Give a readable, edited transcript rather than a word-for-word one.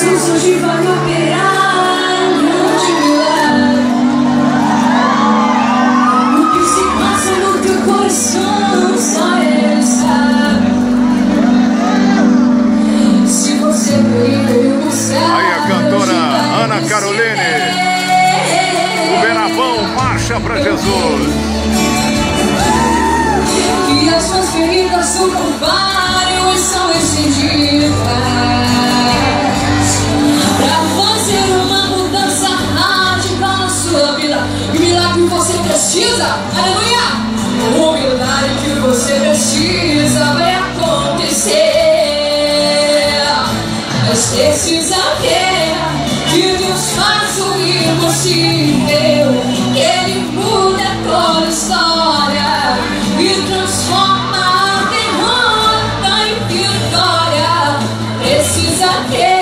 Jesus hoje vai operar um grande milagre. O que se passa no teu coração só Ele sabe. Se você veio buscar. Aí a cantora Ana Caroline. O Benavão marcha pra Jesus. E as suas feridas do Calvário são estendidas pra fazer uma mudança radical na sua vida. O milagre que você precisa, aleluia! O milagre que você precisa vai acontecer. Mas precisa ver que Deus faz o impossível, que Ele muda toda a história e transforma a derrota em vitória. Precisa ter